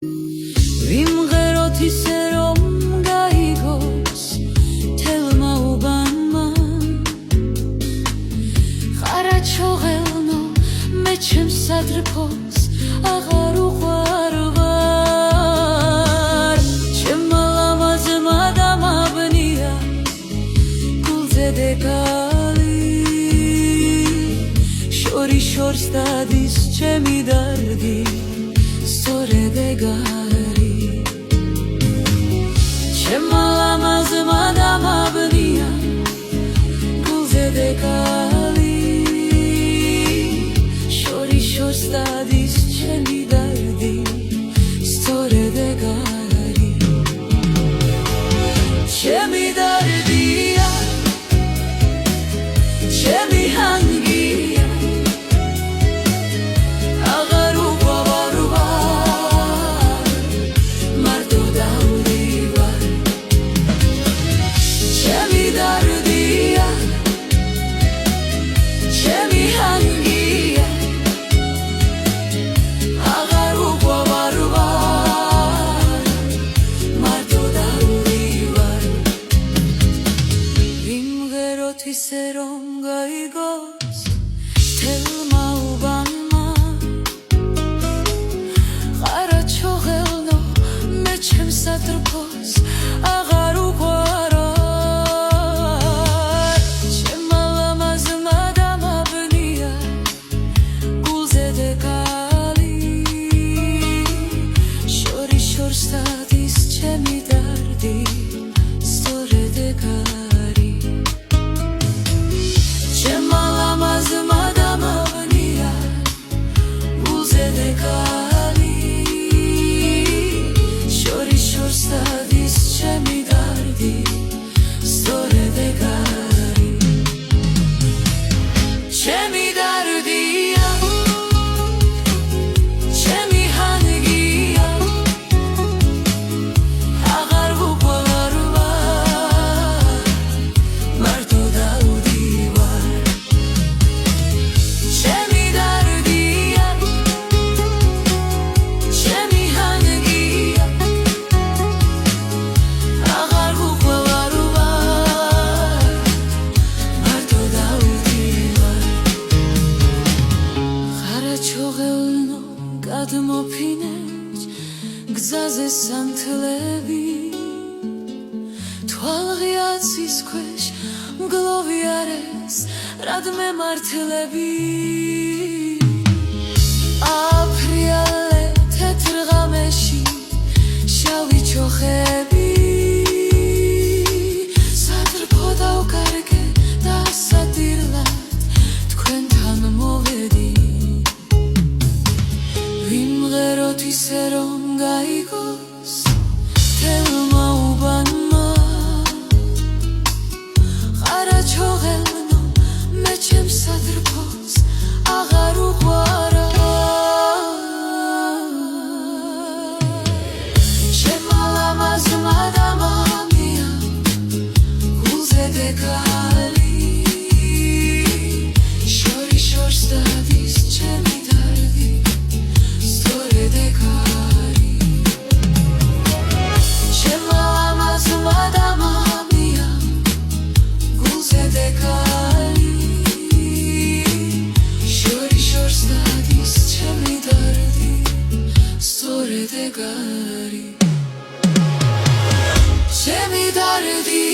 ვიმღეროთ ისე რომ გაიგოს თელმა უბანმა ხარაჩოღელნო მე ჩემს სადრფოს აღარ უყვარ ვარ ჩემმა ლამაზმა დამაბნია გულზე დეგალი შორის შორს დადის ჩემი დარდი სწორედ ეგარი ჩემმა ლამაზმა დამაბნია გულზე დეგალი შორის შორს დადის ჩემი დარდი სწორედ ეგარი ჩემი დარდია ჩემი ჰანგია ისე რომ გაიგოს თელმა უბანმა ხარაჩოღელნო მე ჩემს სადრფოს აღარ უყვარ ჩემმა ლამაზმა დამაბნია გულზე დეგალი შორის შორს დადის ჩემი დარდი სწორედ ეგარი ჩემმა ლამაზმა დამაბნია გულზე დეგალი შორის შორს დადის ჩემი დარდი სწორედ ეგარი ჩემი დარდია ჩემი ჰანგია აღარ ვუყვარ მარტო დავდივარ ჩემი დარდია ჩემი ჰანგია აღარ ვუყვარ მარტო დავდივარ ხარაჩოღელნო გადმოფინეთ გზაზე სანთლები თვალღიაცის ქვეშ მგლოვიარეს რადმე მართლები აფრიალე თეთრ ღამეში შავი ჩოხები სადრფო დავკარგე და სადირლად თქვენთან მოვედი ვიმღეროთ ისე რომ გაიგოს თელმა უბანმა ხარაჩოღელნო მე ჩემს სადრფოს აღარ უყვარ ჩემმა ლამაზმა დამაბნია გულზე დეგალი შორის შორს დადის ჩემი დარდი სწორედ ეგარი ჩემმა ლამაზმა დამაბნია გულზე დეგალი შორის შორს დადის ჩემი დარდი სწორედ ეგარი ჩემი დარდია